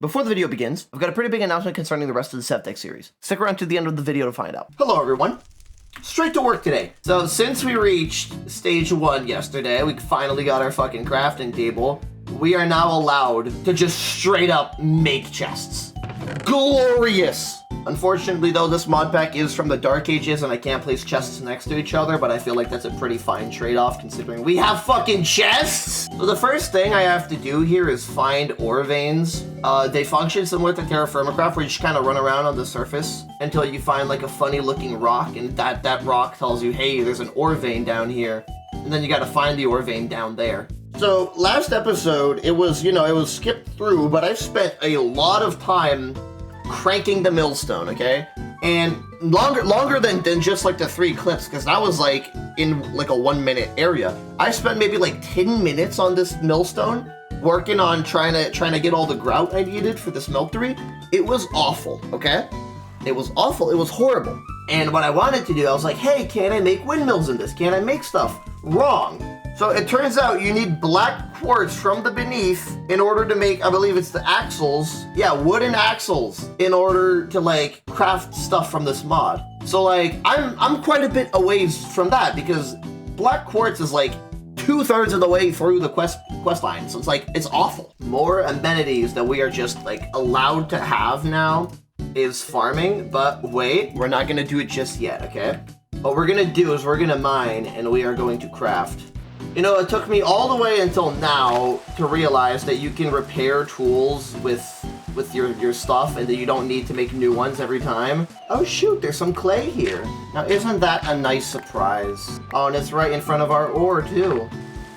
Before the video begins, I've got a pretty big announcement concerning the rest of the Sevtech series. Stick around to the end of the video to find out. Hello everyone! Straight to work today. So since we reached stage 1 yesterday, we finally got our fucking crafting table, we are now allowed to just straight up make chests. Glorious! Unfortunately though, this mod pack is from the Dark Ages and I can't place chests next to each other, but I feel like that's a pretty fine trade-off considering we have fucking chests! So the first thing I have to do here is find ore veins. They function similar to Rlcraft, where you just kind of run around on the surface until you find like a funny looking rock, and that rock tells you, hey, there's an ore vein down here. And then you gotta find the ore vein down there. So last episode, it was skipped through, but I've spent a lot of time cranking the millstone, okay? And longer than just like the 3 clips, because that was like in like a 1-minute area. I spent maybe like 10 minutes on this millstone working on trying to get all the grout I needed for the smeltery. It was awful, okay? It was awful. It was horrible. And what I wanted to do, I was like, hey, can I make windmills in this? Can I make stuff? Wrong. So it turns out you need black quartz from the beneath in order to make, I believe it's the axles. Yeah, wooden axles in order to like craft stuff from this mod. So like I'm quite a bit away from that because black quartz is like 2/3 of the way through the quest line. So it's like, it's awful. More amenities that we are just like allowed to have now is farming, but wait, we're not gonna do it just yet, okay? What we're gonna do is we're gonna mine and we are going to craft. You know, it took me all the way until now to realize that you can repair tools with your stuff and that you don't need to make new ones every time. Oh shoot, there's some clay here. Now isn't that a nice surprise? Oh, and it's right in front of our ore too.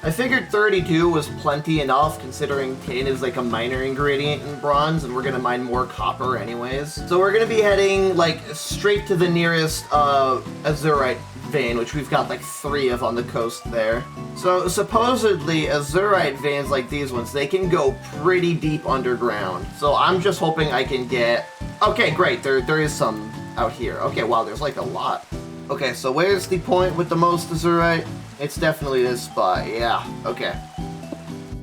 I figured 32 was plenty enough considering tin is like a minor ingredient in bronze and we're gonna mine more copper anyways. So we're gonna be heading like straight to the nearest azurite vein, which we've got like 3 of on the coast there. So supposedly azurite veins like these ones, they can go pretty deep underground. So I'm just hoping I can get, okay, great, there is some out here. Okay, wow, there's like a lot. Okay, so where's the point with the most azurite? It's definitely this spot, yeah, okay.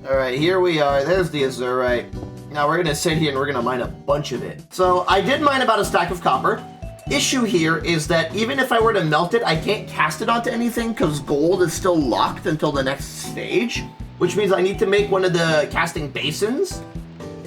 Alright, here we are, there's the azurite. Now we're gonna sit here and we're gonna mine a bunch of it. So I did mine about a stack of copper. Issue here is that even if I were to melt it, I can't cast it onto anything because gold is still locked until the next stage, which means I need to make one of the casting basins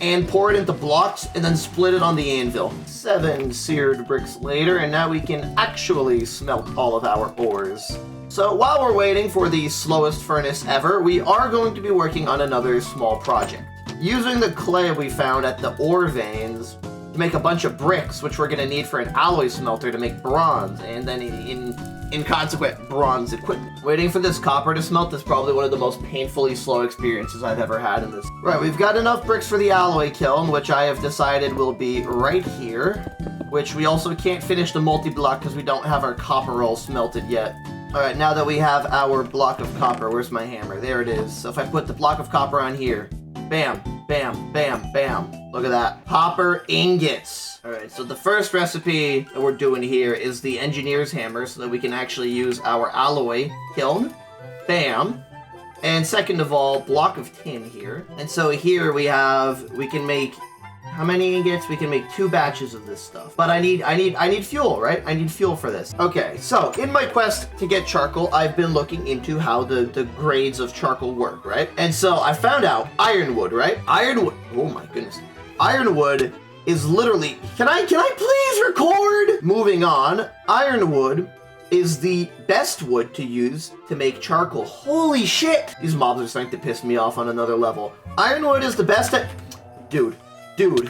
and pour it into blocks and then split it on the anvil. 7 seared bricks later, and now we can actually smelt all of our ores. So while we're waiting for the slowest furnace ever, we are going to be working on another small project. Using the clay we found at the ore veins to make a bunch of bricks, which we're going to need for an alloy smelter to make bronze, and then in consequent bronze equipment. Waiting for this copper to smelt is probably one of the most painfully slow experiences I've ever had in this. Right, we've got enough bricks for the alloy kiln, which I have decided will be right here, which we also can't finish the multi-block because we don't have our copper all smelted yet. Alright, now that we have our block of copper, where's my hammer? There it is. So if I put the block of copper on here, bam, bam, bam, bam. Look at that. Copper ingots. Alright, so the first recipe that we're doing here is the engineer's hammer so that we can actually use our alloy kiln. Bam. And second of all, block of tin here. And so here we can make, how many ingots? We can make 2 batches of this stuff. But I need fuel, right? I need fuel for this. Okay, so in my quest to get charcoal, I've been looking into how the grades of charcoal work, right? And so I found out ironwood, right? Ironwood, oh my goodness. Ironwood is literally, can I please record? Moving on, ironwood is the best wood to use to make charcoal. Holy shit! These mobs are starting to piss me off on another level. Ironwood is the best at, dude,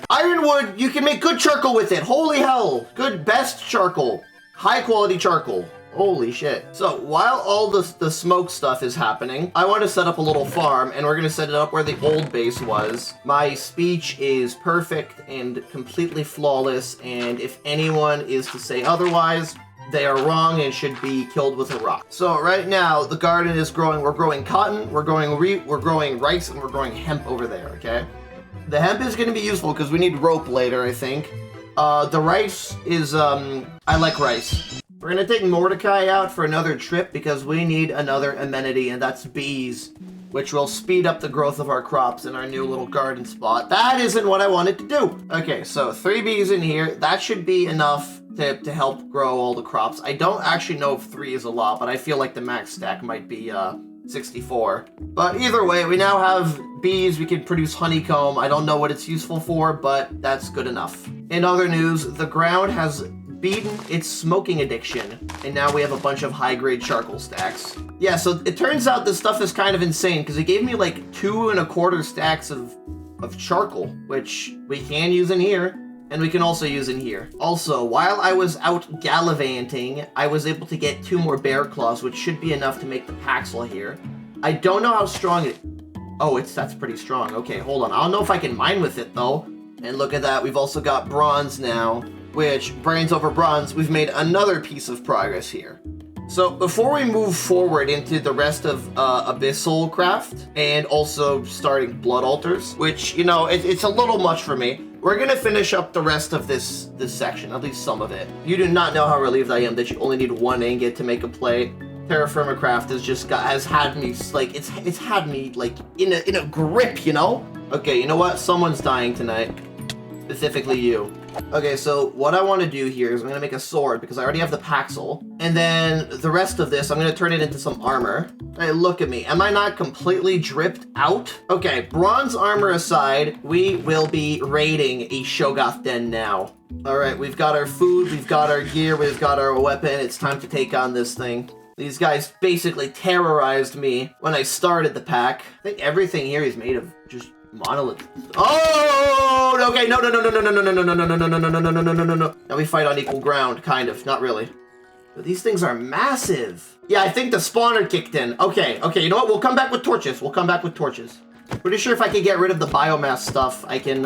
ironwood, you can make good charcoal with it. Holy hell, good, best charcoal, high quality charcoal. Holy shit. So while all the smoke stuff is happening, I want to set up a little farm, and we're going to set it up where the old base was. My speech is perfect and completely flawless, and if anyone is to say otherwise, they are wrong and should be killed with a rock. So right now, the garden is growing. We're growing cotton, we're growing wheat, we're growing rice, and we're growing hemp over there, okay? The hemp is going to be useful because we need rope later, I think. The rice is, I like rice. We're going to take Mordecai out for another trip because we need another amenity, and that's bees. which will speed up the growth of our crops in our new little garden spot. That isn't what I wanted to do. Okay, so 3 bees in here. That should be enough to help grow all the crops. I don't actually know if 3 is a lot, but I feel like the max stack might be 64. But either way, we now have bees. We can produce honeycomb. I don't know what it's useful for, but that's good enough. In other news, the ground has beaten its smoking addiction, and now we have a bunch of high-grade charcoal stacks. Yeah, so it turns out this stuff is kind of insane, because it gave me like 2 1/4 stacks of charcoal, which we can use in here, and we can also use in here. Also, while I was out gallivanting, I was able to get 2 more bear claws, which should be enough to make the paxel here. I don't know how strong it... Oh, that's pretty strong. Okay, hold on. I don't know if I can mine with it, though. And look at that, we've also got bronze now, which, brains over bronze, we've made another piece of progress here. So before we move forward into the rest of abyssal craft, and also starting blood altars, which, you know, it's a little much for me, we're gonna finish up the rest of this section, at least some of it. You do not know how relieved I am that you only need 1 ingot to make a plate. Rlcraft has had me, like, it's had me, like, in a grip, you know? Okay, you know what? Someone's dying tonight. Specifically you. Okay, so what I want to do here is I'm going to make a sword because I already have the paxel. And then the rest of this, I'm going to turn it into some armor. Hey, look at me. Am I not completely dripped out? Okay, bronze armor aside, we will be raiding a Shoggoth den now. All right, we've got our food, we've got our gear, we've got our weapon. It's time to take on this thing. These guys basically terrorized me when I started the pack. I think everything here is made of just monolith. Oh, okay, no. Now we fight on equal ground, kind of, not really. But these things are massive. Yeah, I think the spawner kicked in. Okay, you know what? We'll come back with torches. Pretty sure if I can get rid of the biomass stuff, I can,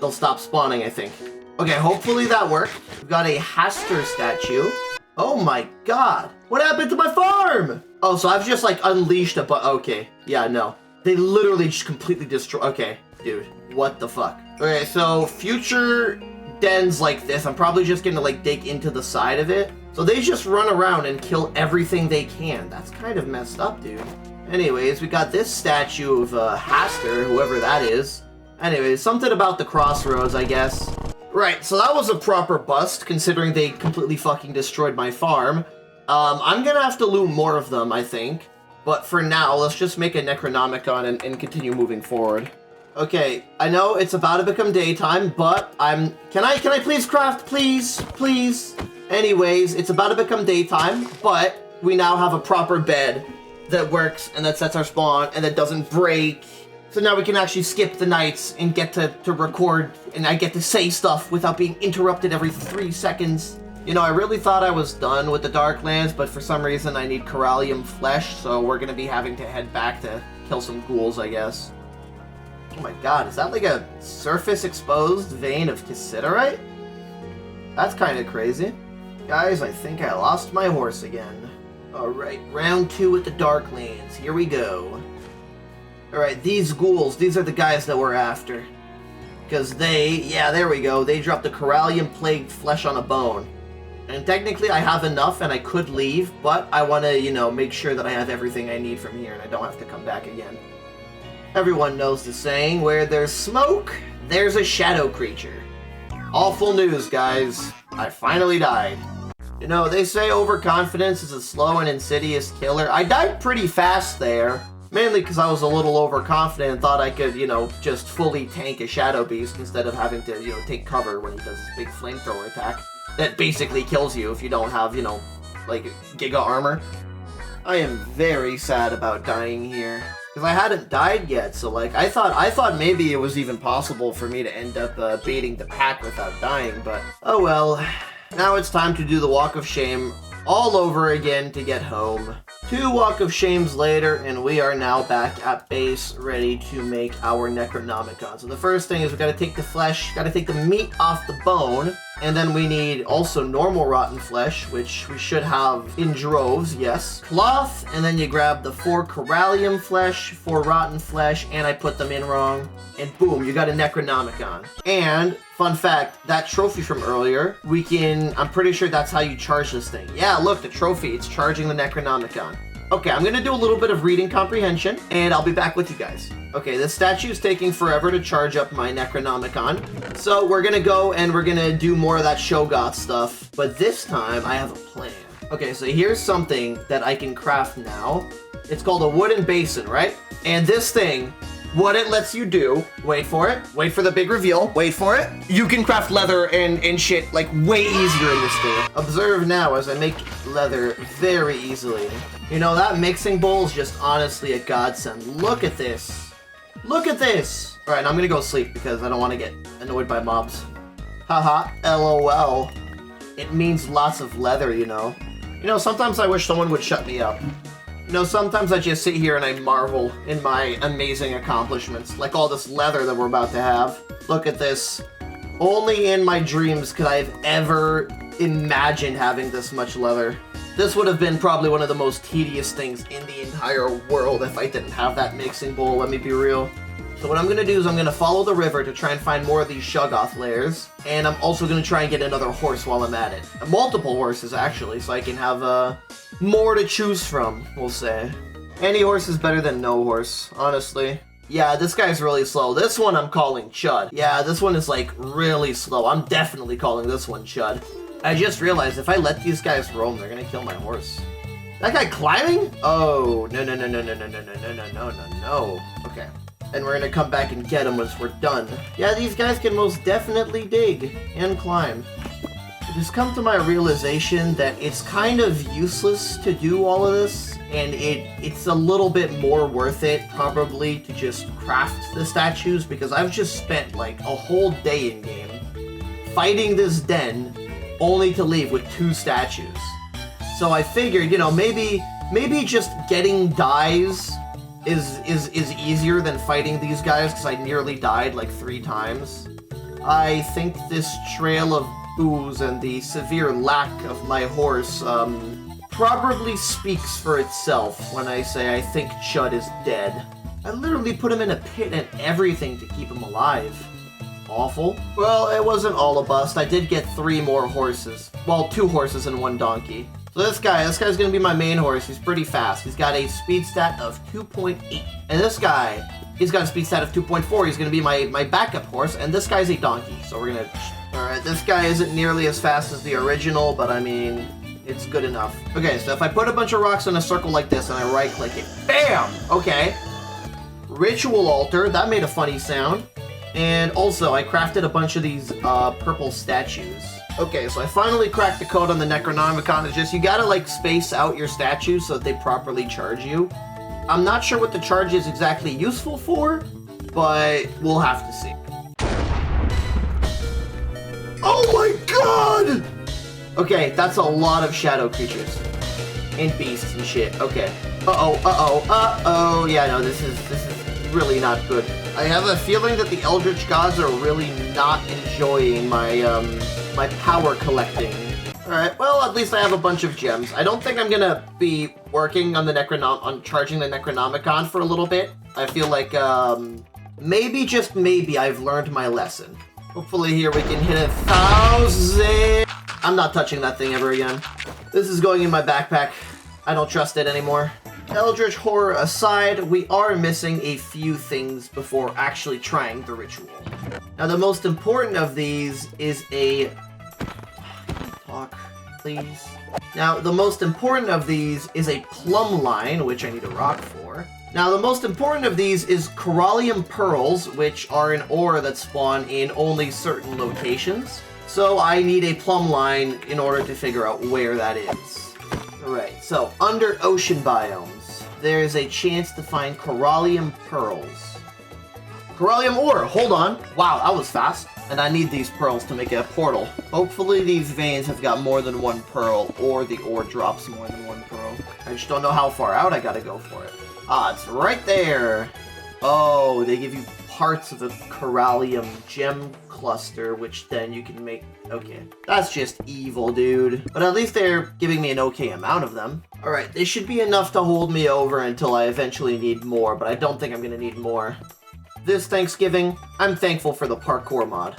they'll stop spawning, I think. Okay, hopefully that worked. We've got a Haster statue. Oh my god. What happened to my farm? Oh, so I've just, like, unleashed a okay. Yeah, no. They literally just completely destroy. Okay, dude, what the fuck? Okay, so future dens like this, I'm probably just gonna like dig into the side of it. So they just run around and kill everything they can. That's kind of messed up, dude. Anyways, we got this statue of Haster, whoever that is. Anyways, something about the crossroads, I guess. Right, so that was a proper bust, considering they completely fucking destroyed my farm. I'm gonna have to loot more of them, I think. But for now, let's just make a Necronomicon and continue moving forward. Okay, I know it's about to become daytime, but can I please craft, please? Anyways, it's about to become daytime, but we now have a proper bed that works and that sets our spawn and that doesn't break. So now we can actually skip the nights and get to record, and I get to say stuff without being interrupted every 3 seconds. You know, I really thought I was done with the Darklands, but for some reason I need Corallium flesh, so we're gonna be having to head back to kill some ghouls, I guess. Oh my god, is that like a surface exposed vein of cassiterite? That's kind of crazy. Guys, I think I lost my horse again. Alright, round 2 with the Darklands. Here we go. Alright, these ghouls, these are the guys that we're after. Because yeah, there we go. They dropped the Corallium plagued flesh on a bone. And technically I have enough and I could leave, but I want to, you know, make sure that I have everything I need from here and I don't have to come back again. Everyone knows the saying, where there's smoke, there's a shadow creature. Awful news, guys. I finally died. You know, they say overconfidence is a slow and insidious killer. I died pretty fast there. Mainly because I was a little overconfident and thought I could, you know, just fully tank a Shadow Beast instead of having to, you know, take cover when he does his big flamethrower attack. That basically kills you if you don't have, you know, like, Giga Armor. I am very sad about dying here. Because I hadn't died yet, so, like, I thought maybe it was even possible for me to end up baiting the pack without dying, but oh well. Now it's time to do the Walk of Shame all over again to get home. 2 Walk of Shames later, and we are now back at base, ready to make our Necronomicon. So the first thing is we gotta take the flesh, gotta take the meat off the bone, and then we need also normal rotten flesh, which we should have in droves, yes. Cloth, and then you grab the 4 Corallium flesh, 4 rotten flesh, and I put them in wrong, and boom, you got a Necronomicon. And fun fact, that trophy from earlier, I'm pretty sure that's how you charge this thing. Yeah, look, the trophy, it's charging the Necronomicon. Okay, I'm gonna do a little bit of reading comprehension, and I'll be back with you guys. Okay, this statue's taking forever to charge up my Necronomicon, so we're gonna go and we're gonna do more of that Shogoth stuff, but this time I have a plan. Okay, so here's something that I can craft now. It's called a wooden basin, right? And this thing, what it lets you do, wait for it, wait for the big reveal, wait for it. You can craft leather and shit like way easier in this thing. Observe now as I make leather very easily. You know, that mixing bowl is just honestly a godsend. Look at this. Look at this. All right, now I'm gonna go sleep because I don't want to get annoyed by mobs. Haha, LOL. It means lots of leather, you know. You know, sometimes I wish someone would shut me up. You know, sometimes I just sit here and I marvel in my amazing accomplishments, like all this leather that we're about to have. Look at this. Only in my dreams could I have ever imagined having this much leather. This would have been probably one of the most tedious things in the entire world if I didn't have that mixing bowl, let me be real. So what I'm going to do is I'm going to follow the river to try and find more of these Shogoth layers, and I'm also going to try and get another horse while I'm at it. Multiple horses, actually, so I can have more to choose from, we'll say. Any horse is better than no horse, honestly. Yeah, this guy's really slow. This one I'm calling Chud. Yeah, this one is like really slow. I'm definitely calling this one Chud. I just realized if I let these guys roam, they're gonna kill my horse. That guy climbing? Oh, no. Okay. And we're gonna come back and get him once we're done. Yeah, these guys can most definitely dig and climb. It has come to my realization that it's kind of useless to do all of this, and it's a little bit more worth it probably to just craft the statues, because I've just spent like a whole day in game fighting this den only to leave with 2 statues. So I figured, you know, maybe just getting dyes is easier than fighting these guys, because I nearly died like 3 times. I think this trail of booze and the severe lack of my horse probably speaks for itself when I say I think Chud is dead. I literally put him in a pit and everything to keep him alive. Awful. Well, it wasn't all a bust. I did get 3 more horses. Well, 2 horses and 1 donkey. So this guy's gonna be my main horse. He's pretty fast. He's got a speed stat of 2.8. And this guy, he's got a speed stat of 2.4. He's gonna be my backup horse, and this guy's a donkey. So we're gonna... Alright, this guy isn't nearly as fast as the original, but I mean, it's good enough. Okay, so if I put a bunch of rocks in a circle like this and I right-click it, BAM! Okay. Ritual altar, that made a funny sound. And also, I crafted a bunch of these purple statues. Okay, so I finally cracked the code on the Necronomicon. It's just, you gotta like space out your statues so that they properly charge you. I'm not sure what the charge is exactly useful for, but we'll have to see. Oh my god! Okay, that's a lot of shadow creatures. And beasts and shit. Okay. Uh-oh. Yeah, no, this is really not good. I have a feeling that the Eldritch gods are really not enjoying my, my power collecting. Alright, well, at least I have a bunch of gems. I don't think I'm gonna be working on the charging the Necronomicon for a little bit. I feel like, maybe, just maybe, I've learned my lesson. Hopefully here we can hit 1,000. I'm not touching that thing ever again. This is going in my backpack. I don't trust it anymore. Eldritch horror aside, we are missing a few things before actually trying the ritual. Now, the most important of these is a... Talk, please. Now, the most important of these is a plumb line, which I need a rock for. Now, the most important of these is corallium pearls, which are an ore that spawn in only certain locations. So I need a plumb line in order to figure out where that is. Alright, so under ocean biomes, there is a chance to find corallium pearls. Corallium ore, hold on. Wow, that was fast. And I need these pearls to make a portal. Hopefully these veins have got more than 1 pearl, or the ore drops more than 1 pearl. I just don't know how far out I gotta go for it. Ah, it's right there. Oh, they give you parts of the corallium gem cluster, which then you can make... Okay, that's just evil, dude. But at least they're giving me an okay amount of them. Alright, this should be enough to hold me over until I eventually need more, but I don't think I'm gonna need more. This Thanksgiving, I'm thankful for the parkour mod.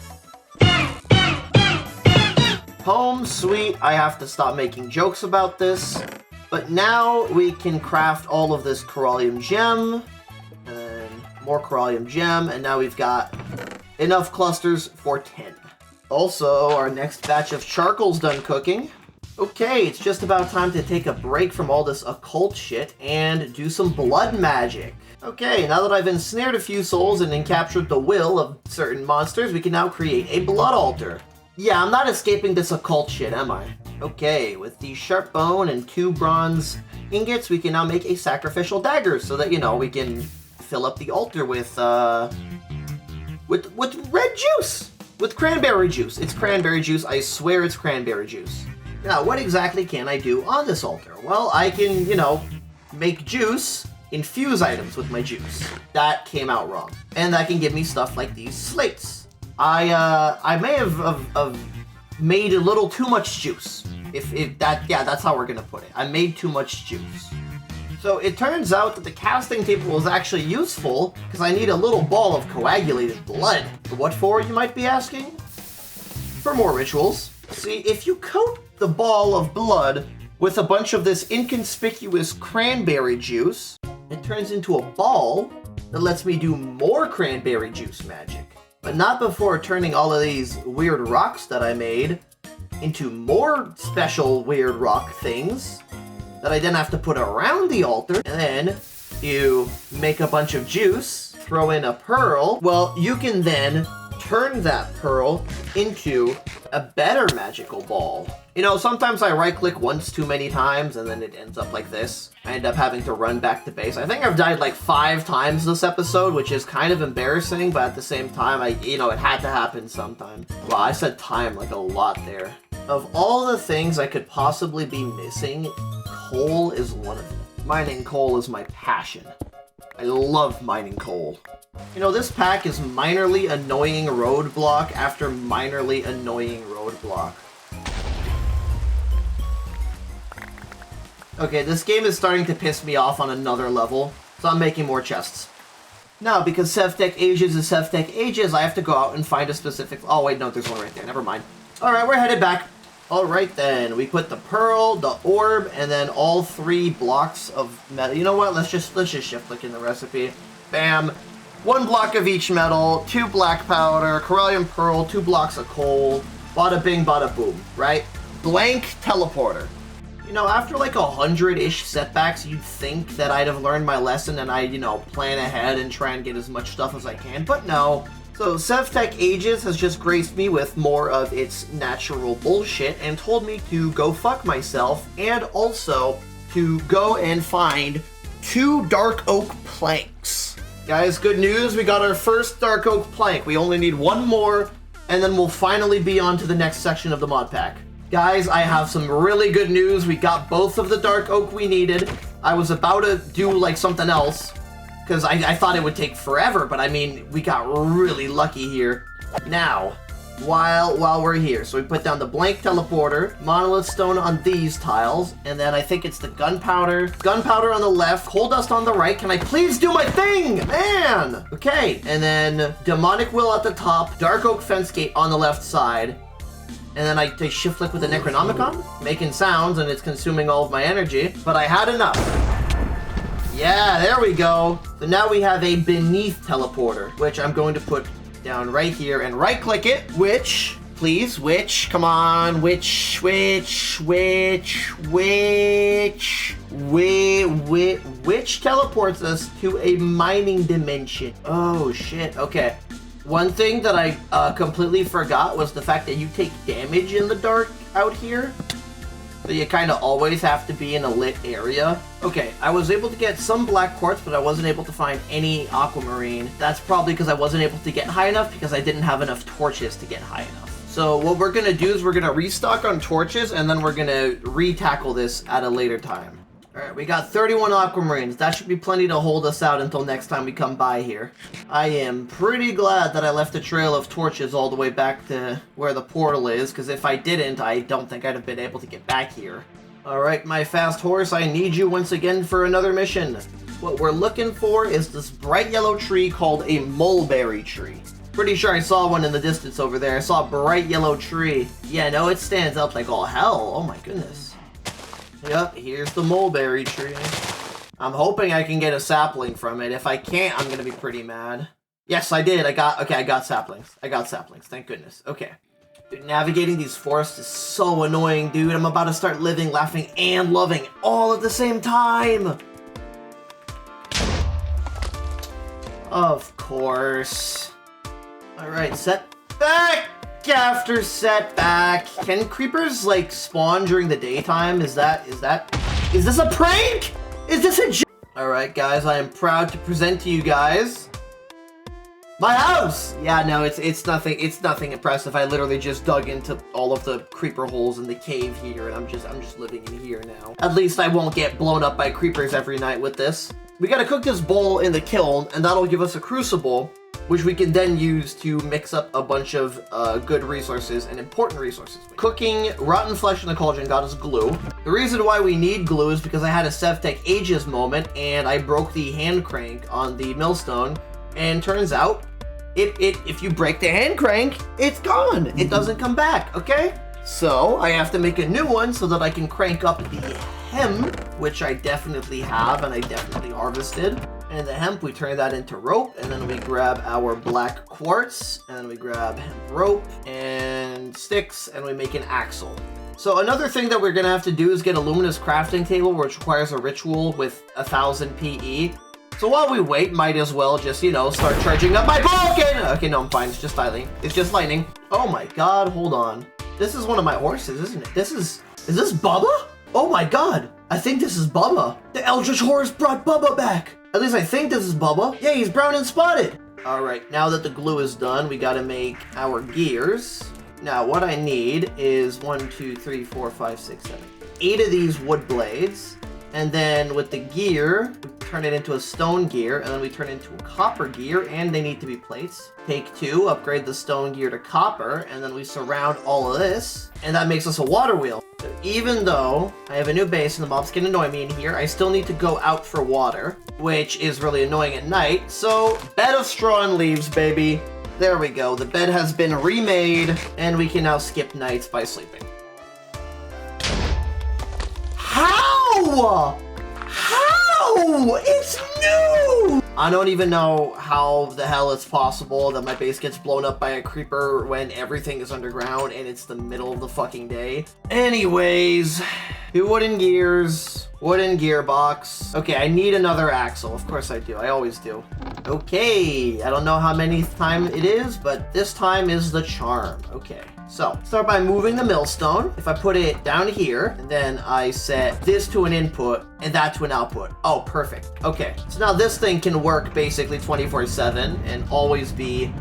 Home sweet, I have to stop making jokes about this. But now we can craft all of this Rlcraft gem, and then more Rlcraft gem, and now we've got enough clusters for 10. Also, our next batch of charcoal's done cooking. Okay, it's just about time to take a break from all this occult shit and do some blood magic. Okay, now that I've ensnared a few souls and encaptured the will of certain monsters, we can now create a blood altar. Yeah, I'm not escaping this occult shit, am I? Okay, with the sharp bone and 2 bronze ingots, we can now make a sacrificial dagger so that, you know, we can fill up the altar with red juice! With cranberry juice. It's cranberry juice, I swear it's cranberry juice. Now, what exactly can I do on this altar? Well, I can, you know, make juice, infuse items with my juice. That came out wrong. And that can give me stuff like these slates. I may have made a little too much juice. That's how we're gonna put it. I made too much juice. So it turns out that the casting table is actually useful because I need a little ball of coagulated blood. What for, you might be asking? For more rituals. See, if you coat the ball of blood with a bunch of this inconspicuous cranberry juice, it turns into a ball that lets me do more cranberry juice magic. But not before turning all of these weird rocks that I made into more special weird rock things that I then have to put around the altar. And then you make a bunch of juice, throw in a pearl. Well, you can then turn that pearl into a better magical ball. You know, sometimes I right-click once too many times and then it ends up like this. I end up having to run back to base. I think I've died like 5 times this episode, which is kind of embarrassing, but at the same time, it had to happen sometime. Wow, I said time like a lot there. Of all the things I could possibly be missing, coal is one of them. Mining coal is my passion. I love mining coal. You know, this pack is minorly annoying roadblock after minorly annoying roadblock. Okay, this game is starting to piss me off on another level, so I'm making more chests. Now, because Sevtech Ages is Sevtech Ages, I have to go out and find a specific... Oh, wait, no, there's one right there. Never mind. Alright, we're headed back. Alright then, we put the pearl, the orb, and then all 3 blocks of metal. You know what? Let's just shift click in the recipe. Bam. 1 block of each metal, 2 black powder, Rlcraft pearl, 2 blocks of coal. Bada bing, bada boom, right? Blank teleporter. You know, after like 100-ish setbacks, you'd think that I'd have learned my lesson and I'd, you know, plan ahead and try and get as much stuff as I can, but no. So Sevtech Ages has just graced me with more of its natural bullshit and told me to go fuck myself and also to go and find 2 dark oak planks. Guys, good news, we got our first dark oak plank. We only need 1 more and then we'll finally be on to the next section of the mod pack. Guys, I have some really good news. We got both of the dark oak we needed. I was about to do like something else because I thought it would take forever, but I mean, we got really lucky here. Now, while we're here, so we put down the blank teleporter, monolith stone on these tiles, and then I think it's the gunpowder on the left, coal dust on the right. Can I please do my thing, man? Okay, and then demonic will at the top, dark oak fence gate on the left side. And then I shift click with the Necronomicon, making sounds, and it's consuming all of my energy. But I had enough. Yeah, there we go. So now we have a beneath teleporter, which I'm going to put down right here and right click it. Which, please, come on, which teleports us to a mining dimension. Oh shit, okay. One thing that I completely forgot was the fact that you take damage in the dark out here. So you kind of always have to be in a lit area. Okay, I was able to get some black quartz, but I wasn't able to find any aquamarine. That's probably because I wasn't able to get high enough because I didn't have enough torches to get high enough. So what we're going to do is we're going to restock on torches and then we're going to re-tackle this at a later time. Alright, we got 31 aquamarines. That should be plenty to hold us out until next time we come by here. I am pretty glad that I left a trail of torches all the way back to where the portal is, because if I didn't, I don't think I'd have been able to get back here. Alright, my fast horse, I need you once again for another mission. What we're looking for is this bright yellow tree called a mulberry tree. Pretty sure I saw one in the distance over there. I saw a bright yellow tree. Yeah, no, it stands out like all hell. Oh my goodness. Yep, here's the mulberry tree. I'm hoping I can get a sapling from it. If I can't, I'm gonna be pretty mad. Yes, I did. I got saplings. I got saplings. Thank goodness. Okay. Dude, navigating these forests is so annoying, dude. I'm about to start living, laughing, and loving all at the same time. Of course. Alright, setback after setback. Can creepers, like, spawn during the daytime? Is this a prank? Is this a Alright, guys, I am proud to present to you guys my house! Yeah, no, it's nothing impressive. I literally just dug into all of the creeper holes in the cave here, and I'm just living in here now. At least I won't get blown up by creepers every night with this. We gotta cook this bowl in the kiln, and that'll give us a crucible, which we can then use to mix up a bunch of good resources and important resources. Cooking rotten flesh in the cauldron got us glue. The reason why we need glue is because I had a Sevtech Ages moment, and I broke the hand crank on the millstone, and turns out, if you break the hand crank, it's gone. It doesn't come back, okay? So I have to make a new one so that I can crank up the hemp, which I definitely have and I definitely harvested. And the hemp, we turn that into rope, and then we grab our black quartz, and then we grab hemp rope and sticks, and we make an axle. So another thing that we're gonna have to do is get a luminous crafting table, which requires a ritual with 1000 PE. So while we wait, might as well just, you know, start charging up my broken! Okay, no, I'm fine. It's just lightning. It's just lightning. Oh my god, hold on. This is one of my horses, isn't it? Is this Bubba? Oh my god. I think this is Bubba. The Eldritch Horrors brought Bubba back. At least I think this is Bubba. Yeah, he's brown and spotted. Alright, now that the glue is done, we gotta make our gears. Now, what I need is 1, 2, 3, 4, 5, 6, 7, 8 of these wood blades. And then with the gear, we turn it into a stone gear, and then we turn it into a copper gear, and they need to be plates. Take 2, upgrade the stone gear to copper, and then we surround all of this, and that makes us a water wheel. So even though I have a new base and the mobs can annoy me in here, I still need to go out for water, which is really annoying at night. So, bed of straw and leaves, baby. There we go. The bed has been remade, and we can now skip nights by sleeping. How? It's new! I don't even know how the hell it's possible that my base gets blown up by a creeper when everything is underground and it's the middle of the fucking day. Anyways, 2 wooden gears, wooden gearbox. Okay, I need another axle. Of course I do. I always do. Okay, I don't know how many time it is, but this time is the charm. Okay. So, start by moving the millstone. If I put it down here, and then I set this to an input, and that to an output. Oh, perfect. Okay, so now this thing can work basically 24/7 and always be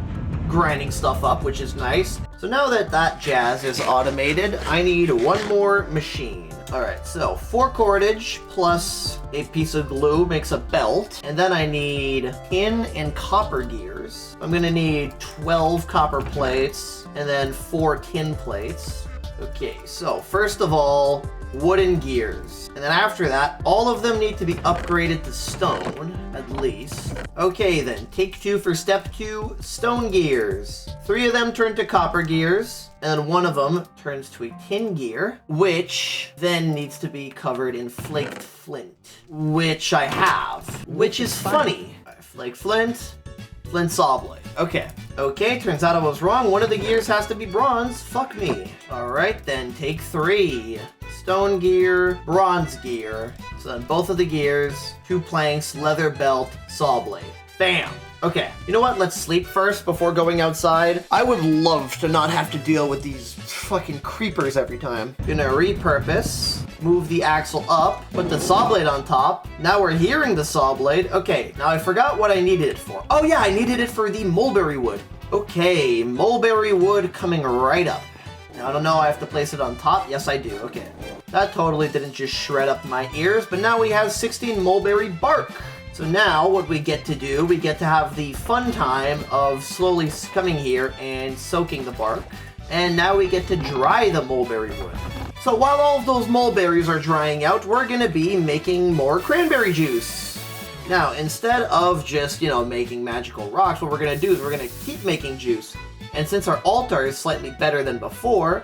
grinding stuff up, which is nice. So now that that jazz is automated, I need one more machine. All right, so 4 cordage plus a piece of glue makes a belt. And then I need tin and copper gears. I'm gonna need 12 copper plates and then 4 tin plates. Okay, so first of all, wooden gears. And then after that, all of them need to be upgraded to stone, at least. Okay then, take 2 for step 2, stone gears. 3 of them turn to copper gears, and then 1 of them turns to a tin gear, which then needs to be covered in flaked flint, which I have, which is funny. Flaked flint, flint saw blade. Okay, turns out I was wrong. 1 of the gears has to be bronze. Fuck me. Alright, then take 3. Stone gear, bronze gear. So then both of the gears, 2 planks, leather belt, saw blade. Bam! Okay, you know what? Let's sleep first before going outside. I would love to not have to deal with these fucking creepers every time. Gonna repurpose, move the axle up, put the saw blade on top. Now we're hearing the saw blade. Okay, now I forgot what I needed it for. Oh yeah, I needed it for the mulberry wood. Okay, mulberry wood coming right up. Now, I don't know, I have to place it on top? Yes, I do, okay. That totally didn't just shred up my ears, but now we have 16 mulberry bark. So now what we get to do, we get to have the fun time of slowly coming here and soaking the bark. And now we get to dry the mulberry wood. So while all of those mulberries are drying out, we're gonna be making more cranberry juice. Now, instead of just, making magical rocks, what we're gonna do is we're gonna keep making juice. And since our altar is slightly better than before,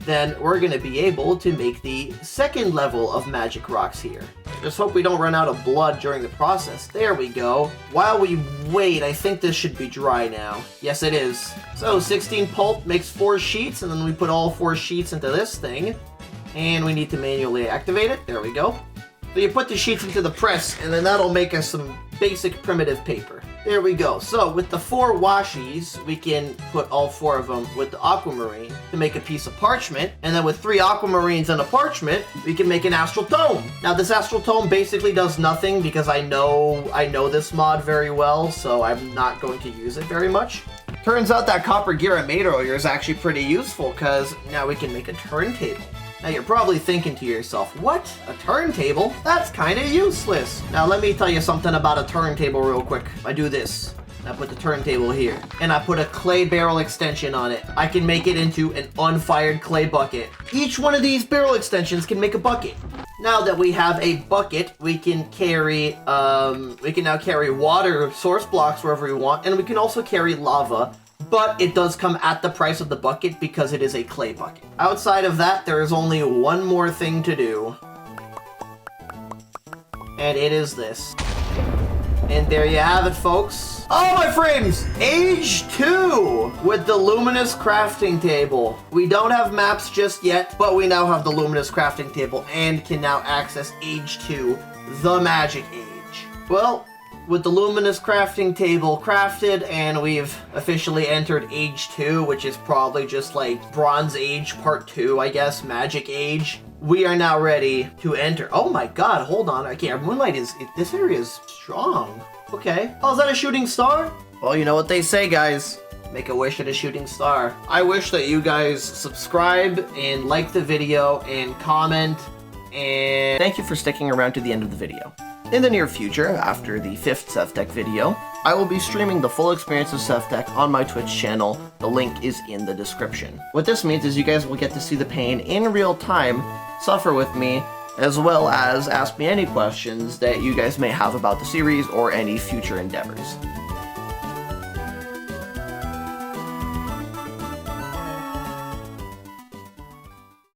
then we're gonna be able to make the second level of magic rocks here. Just hope we don't run out of blood during the process. There we go. While we wait, I think this should be dry now. Yes, it is. So 16 pulp makes 4 sheets, and then we put all 4 sheets into this thing. And we need to manually activate it. There we go. So you put the sheets into the press, and then that'll make us some basic primitive paper. There we go. So with the 4 washies, we can put all 4 of them with the aquamarine to make a piece of parchment. And then with 3 aquamarines and a parchment, we can make an astral tome. Now this astral tome basically does nothing because I know this mod very well, so I'm not going to use it very much. Turns out that copper gear I made earlier is actually pretty useful because now we can make a turntable. Now you're probably thinking to yourself, what? A turntable? That's kind of useless. Now let me tell you something about a turntable real quick. I do this. I put the turntable here, and I put a clay barrel extension on it. I can make it into an unfired clay bucket. Each one of these barrel extensions can make a bucket. Now that we have a bucket, we can now carry water source blocks wherever we want, and we can also carry lava. But it does come at the price of the bucket because it is a clay bucket. Outside of that, there is only one more thing to do. And it is this. And there you have it, folks. Oh, my friends! Age 2 with the luminous crafting table. We don't have maps just yet, but we now have the luminous crafting table and can now access Age 2, the magic age. Well, with the luminous crafting table crafted, and we've officially entered Age 2, which is probably just like Bronze Age Part 2, I guess, Magic Age. We are now ready to enter. Oh my god, hold on. Okay, our moonlight this area is strong. Okay. Oh, is that a shooting star? Well, you know what they say, guys. Make a wish at a shooting star. I wish that you guys subscribe and like the video and comment, and thank you for sticking around to the end of the video. In the near future, after the 5th Sevtech video, I will be streaming the full experience of Sevtech on my Twitch channel. The link is in the description. What this means is you guys will get to see the pain in real time, suffer with me, as well as ask me any questions that you guys may have about the series or any future endeavors.